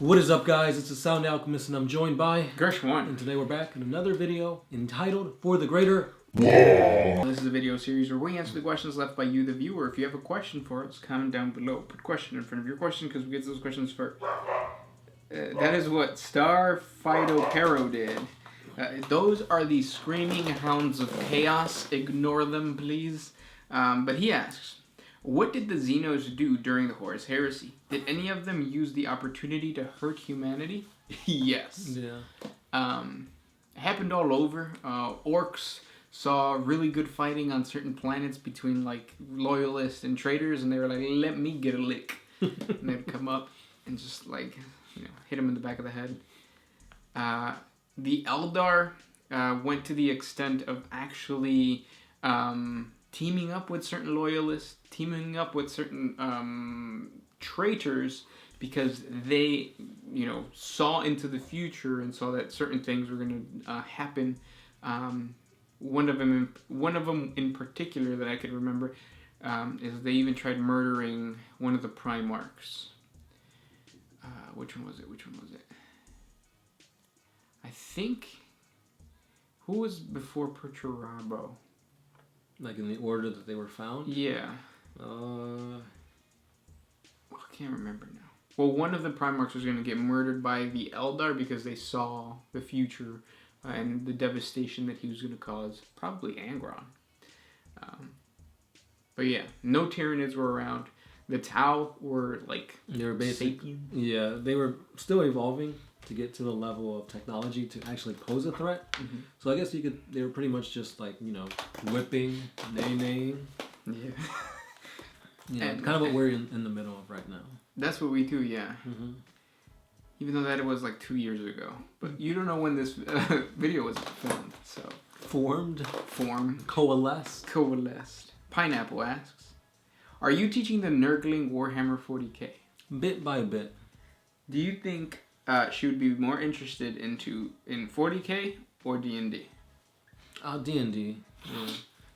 What is up, guys? It's the Sound Alchemist, and I'm joined by Gershwan. And today we're back in another video entitled For the Greater WAAAGH. This is a video series where we answer the questions left by you, the viewer. If you have a question for us, comment down below. Put question in front of your question because we get those questions first. That is what Star Fido Pero did. Those are the screaming hounds of chaos. Ignore them, please. But he asks, what did the Xenos do during the Horus Heresy? Did any of them use the opportunity to hurt humanity? Yes. Yeah. It happened all over. Orks saw really good fighting on certain planets between like loyalists and traitors, and they were like, "Let me get a lick," and they'd come up and just like hit him in the back of the head. The Eldar went to the extent of actually teaming up with certain loyalists, teaming up with certain traitors, because they, saw into the future and saw that certain things were going to happen. One of them in particular that I could remember is they even tried murdering one of the Primarchs. Which one was it? I think, who was before Perturabo? Like in the order that they were found? Yeah. I can't remember now. Well, one of the Primarchs was going to get murdered by the Eldar because they saw the future and the devastation that he was going to cause. Probably Angron. But yeah, no Tyranids were around. The Tau were like sapiens. Yeah, they were still evolving to get to the level of technology to actually pose a threat. Mm-hmm. So I guess they were pretty much just like, whipping, nay-naying. Yeah. And kind of what we're in the middle of right now. That's what we do, yeah. Mm-hmm. Even though that was like 2 years ago. But you don't know when this video was filmed, so. Formed. Coalesced. Pineapple asks, are you teaching the Nurgling Warhammer 40K? Bit by bit. Do you think she would be more interested in 40K or D&D? D&D. Yeah.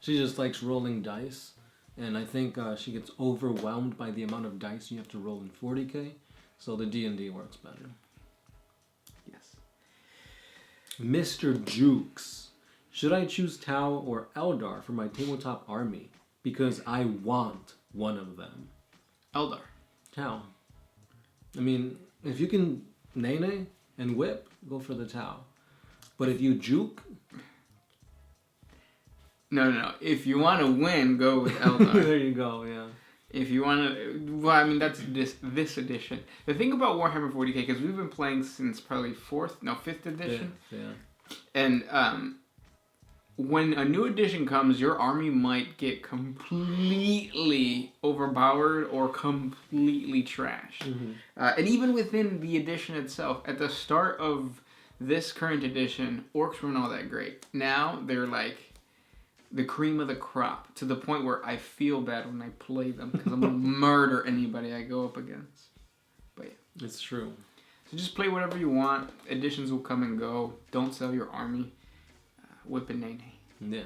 She just likes rolling dice. And I think she gets overwhelmed by the amount of dice you have to roll in 40K. So the D&D works better. Yes. Mr. Jukes. Should I choose Tau or Eldar for my tabletop army? Because I want one of them. Eldar. Tau. I mean, if you can nay-nay and whip, go for the Tau. But if you juke... No. If you want to win, go with Eldar. There you go, yeah. If you want to... Well, I mean, that's this edition. The thing about Warhammer 40K, because we've been playing since probably 5th edition. Yeah. And when a new edition comes, your army might get completely overpowered or completely trashed. Mm-hmm. And even within the edition itself, at the start of this current edition, orcs weren't all that great. Now, they're like the cream of the crop, to the point where I feel bad when I play them because I'm going to murder anybody I go up against. But yeah. It's true. So just play whatever you want. Editions will come and go. Don't sell your army. Whip and nay-nay. Yeah.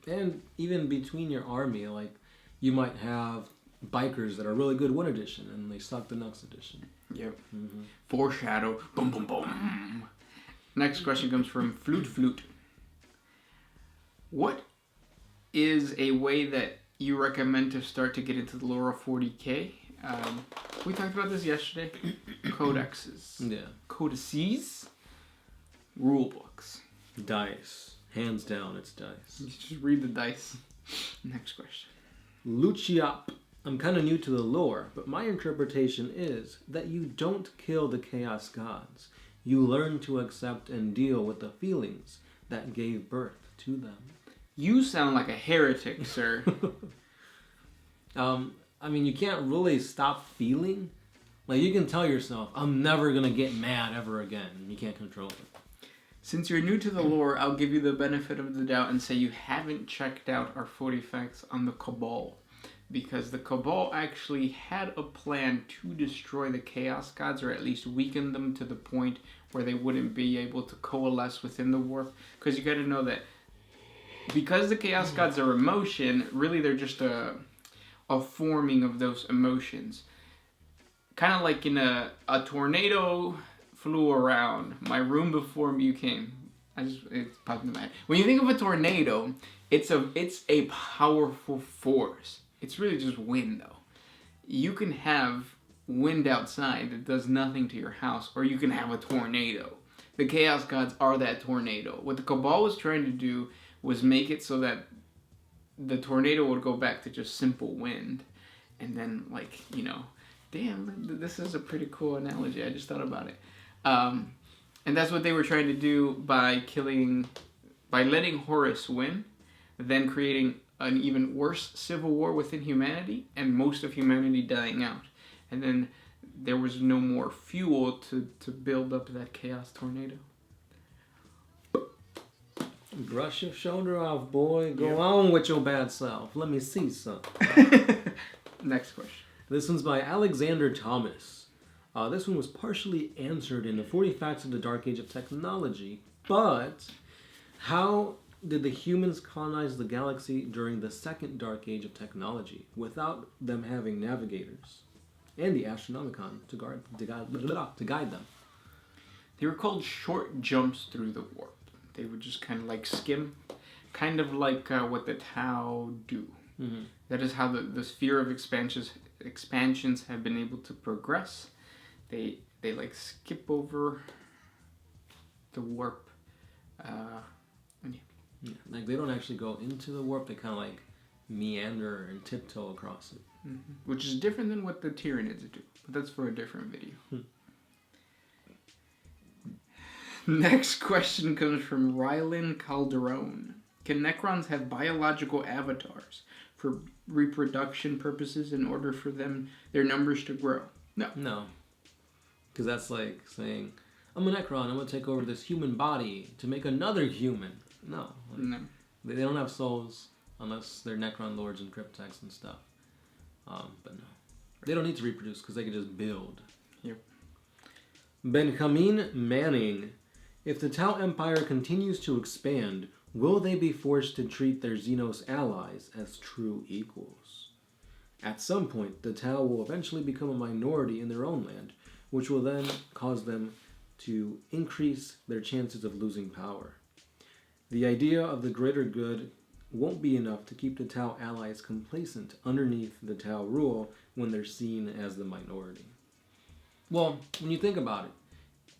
And even between your army, like, you might have bikers that are really good one edition and they suck the next edition. Yep. Mm-hmm. Foreshadow. Boom, boom, boom. Next question comes from Flute. What is a way that you recommend to start to get into the lore of 40K? We talked about this yesterday. Codexes. Yeah. Codices. Rule books. Dice. Hands down, it's dice. You just read the dice. Next question. Luciop. I'm kind of new to the lore, but my interpretation is that you don't kill the Chaos Gods. You learn to accept and deal with the feelings that gave birth to them. You sound like a heretic, sir. I mean, you can't really stop feeling. Like, you can tell yourself, I'm never going to get mad ever again. You can't control it. Since you're new to the lore, I'll give you the benefit of the doubt and say you haven't checked out our 40 facts on the Cabal. Because the Cabal actually had a plan to destroy the Chaos Gods, or at least weaken them to the point where they wouldn't be able to coalesce within the war. Because you got to know that because the Chaos Gods are emotion, really they're just a forming of those emotions. kind of like in a tornado flew around my room before you came. It popped in my head. When you think of a tornado, it's a powerful force. It's really just wind, though. You can have wind outside that does nothing to your house, or you can have a tornado. The Chaos Gods are that tornado. What the Cabal was trying to do was make it so that the tornado would go back to just simple wind. And then, like, you know, damn, this is a pretty cool analogy. I just thought about it. And that's what they were trying to do by letting Horus win, then creating an even worse civil war within humanity, and most of humanity dying out. And then there was no more fuel to build up that chaos tornado. Brush your shoulder off, boy. Go on with your bad self. Let me see some. Next question. This one's by Alexander Thomas. This one was partially answered in the 40 Facts of the Dark Age of Technology, but how did the humans colonize the galaxy during the second Dark Age of Technology without them having navigators and the Astronomicon to guide them? They were called short jumps through the warp. They would just kind of like skim, kind of like what the Tau do. Mm-hmm. That is how the sphere of expansions have been able to progress. They like skip over the warp. Yeah, like they don't actually go into the warp. They kind of like meander and tiptoe across it. Mm-hmm. Which is different than what the Tyranids do. But that's for a different video. Next question comes from Rylan Calderon. Can Necrons have biological avatars for reproduction purposes in order for their numbers to grow? No. No. Because that's like saying, I'm a Necron, I'm going to take over this human body to make another human. No. No. They don't have souls unless they're Necron lords and cryptex and stuff. But no. They don't need to reproduce because they can just build. Yep. Benjamin Manning. If the Tau Empire continues to expand, will they be forced to treat their Xenos allies as true equals? At some point, the Tau will eventually become a minority in their own land, which will then cause them to increase their chances of losing power. The idea of the greater good won't be enough to keep the Tau allies complacent underneath the Tau rule when they're seen as the minority. Well, when you think about it,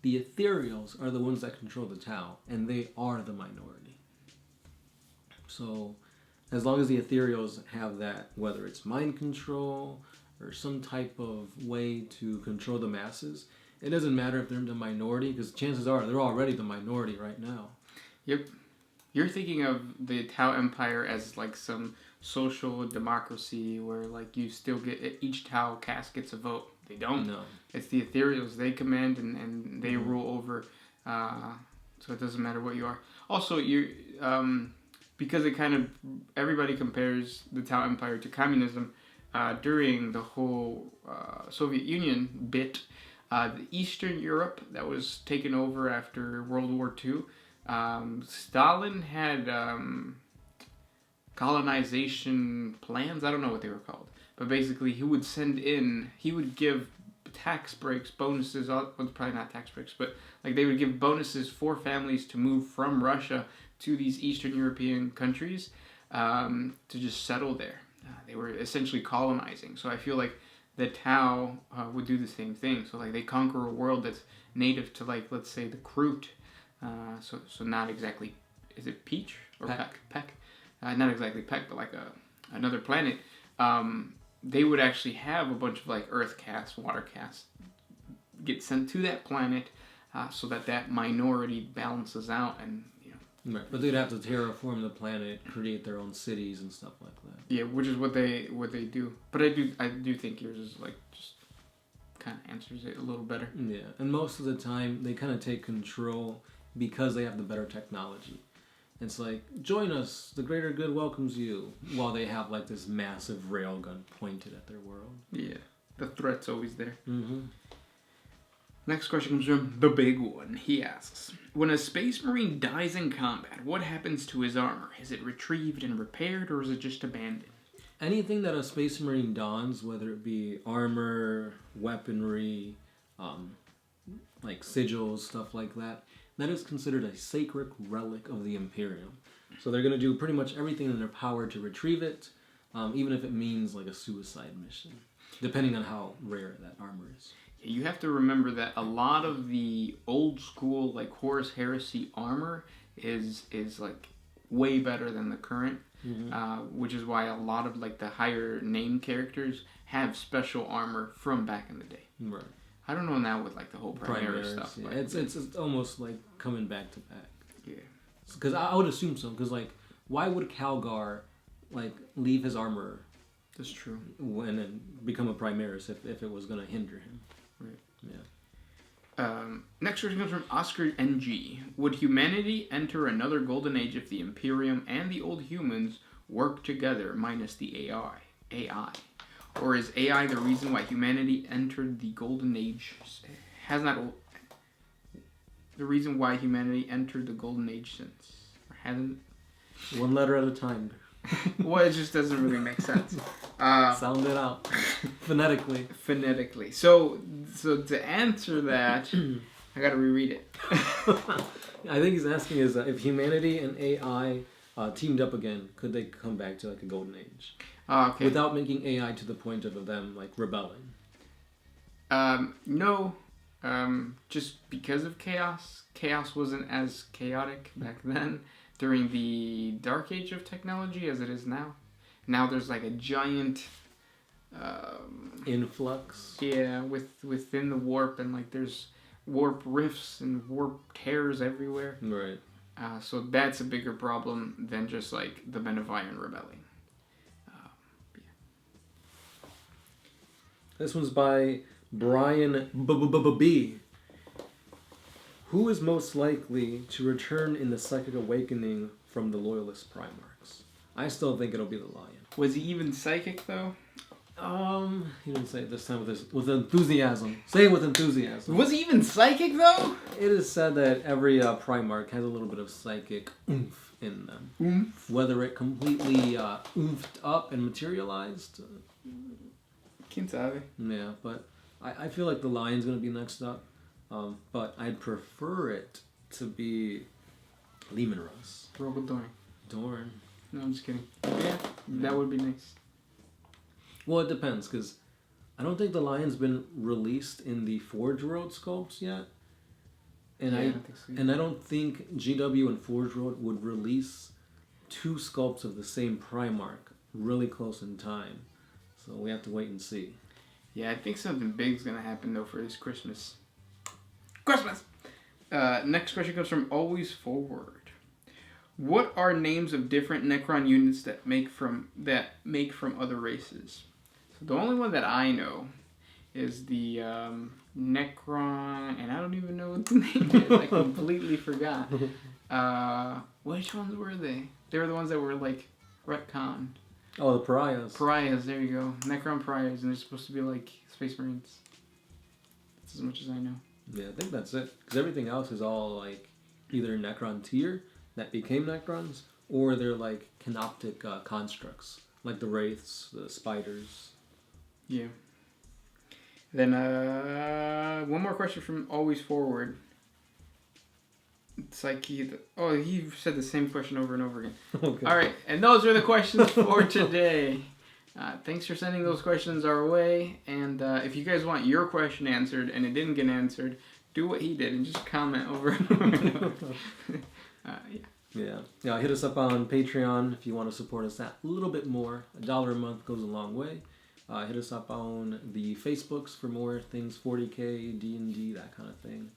the Ethereals are the ones that control the Tau, and they are the minority. So, as long as the Ethereals have that, whether it's mind control or some type of way to control the masses, it doesn't matter if they're the minority, because chances are they're already the minority right now. Yep. You're thinking of the Tau Empire as like some social democracy where like you still get, each Tau caste gets a vote. They don't. No. It's the Ethereals. They command and they rule over. So it doesn't matter what you are. Also, because it kind of, everybody compares the Tau Empire to communism. During the whole Soviet Union bit, the Eastern Europe that was taken over after World War II, Stalin had colonization plans. I don't know what they were called. But basically, he would give tax breaks, bonuses, well, probably not tax breaks, but like they would give bonuses for families to move from Russia to these Eastern European countries to just settle there. They were essentially colonizing. So I feel like the Tau would do the same thing. So like they conquer a world that's native to, like, let's say the Kroot. So not exactly, is it Peach or Peck? Not exactly Peck, but like another planet. They would actually have a bunch of like earth casts, water casts get sent to that planet so that minority balances out, and right. But they'd have to terraform the planet, create their own cities and stuff like that. Yeah, which is what they do. But I do think yours is like just kind of answers it a little better. Yeah, and most of the time they kind of take control because they have the better technology. It's like, join us, the greater good welcomes you, while they have like this massive railgun pointed at their world. Yeah, the threat's always there. Mm-hmm. Next question comes from the big one. He asks, when a space marine dies in combat, what happens to his armor? Is it retrieved and repaired, or is it just abandoned? anything that a Space Marine dons, whether it be armor, weaponry, like sigils, stuff like that, that is considered a sacred relic of the Imperium. So they're going to do pretty much everything in their power to retrieve it, even if it means like a suicide mission, depending on how rare that armor is. You have to remember that a lot of the old school, like Horus Heresy armor is like way better than the current, which is why a lot of like the higher name characters have special armor from back in the day. Right. I don't know now with like the whole Primaris stuff. Yeah. It's almost like coming back to back. Yeah. Because I would assume so. Because like, why would Calgar like leave his armor? That's true. And then become a Primaris if it was going to hinder him. Right. Yeah. Next question comes from Oscar NG. Would humanity enter another golden age if the Imperium and the old humans work together, minus the AI? Or is AI the reason why humanity entered the golden age? Has not the reason why humanity entered the golden age since? Or hasn't? One letter at a time. Well, it just doesn't really make sense. Sound it out phonetically. Phonetically. So to answer that, I gotta reread it. I think he's asking is if humanity and AI teamed up again, could they come back to like a golden age? Okay. Without making AI to the point of them like rebelling. No. Just because of chaos. Chaos wasn't as chaotic back then during the dark age of technology as it is now. Now there's like a giant influx. Yeah, within the warp, and like there's warp rifts and warp tears everywhere. Right. So that's a bigger problem than just like the Men of Iron rebelling. Yeah. This one's by Brian B. Who is most likely to return in the Psychic Awakening from the Loyalist Primarchs? I still think it'll be the Lion. Was he even psychic though? He didn't say it this time with enthusiasm. Say it with enthusiasm. Was he even psychic though? It is said that every Primarch has a little bit of psychic oomph in them. Oomph? Whether it completely oomphed up and materialized. Quien sabe? Yeah, but I feel like the Lion's going to be next up. But I'd prefer it to be Lehman Russ. Robo Dorn. No, I'm just kidding. Yeah, that would be nice. Well, it depends, because I don't think the Lion's been released in the Forge World sculpts yet. And I don't think so. And I don't think GW and Forge World would release two sculpts of the same Primarch really close in time. So we have to wait and see. Yeah, I think something big's going to happen, though, for this Christmas. Next question comes from Always Forward. What are names of different Necron units that make from other races? So the only one that I know is the Necron, and I don't even know what the name is. I completely forgot. Which ones were they? They were the ones that were like retconned. Oh, the Pariahs. Pariahs, there you go. Necron Pariahs, and they're supposed to be like Space Marines. That's as much as I know. Yeah, I think that's it. Because everything else is all like either Necron tier that became Necrons, or they're like canoptic constructs, like the Wraiths, the Spiders. Yeah. Then one more question from Always Forward. It's like he said the same question over and over again. Okay. All right, and those are the questions for today. Thanks for sending those questions our way. And if you guys want your question answered and it didn't get answered, do what he did and just comment over and over and over. Yeah, hit us up on Patreon if you want to support us that little bit more. $1 a month goes a long way. Hit us up on the Facebooks for more things, 40K, D&D, that kind of thing.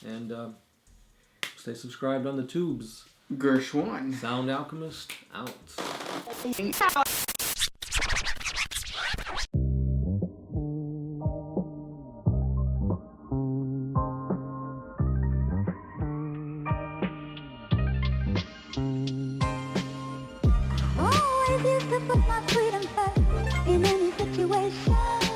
And stay subscribed on the tubes. Gershwan. Sound Alchemist, out. Always used to put my freedom first in any situation.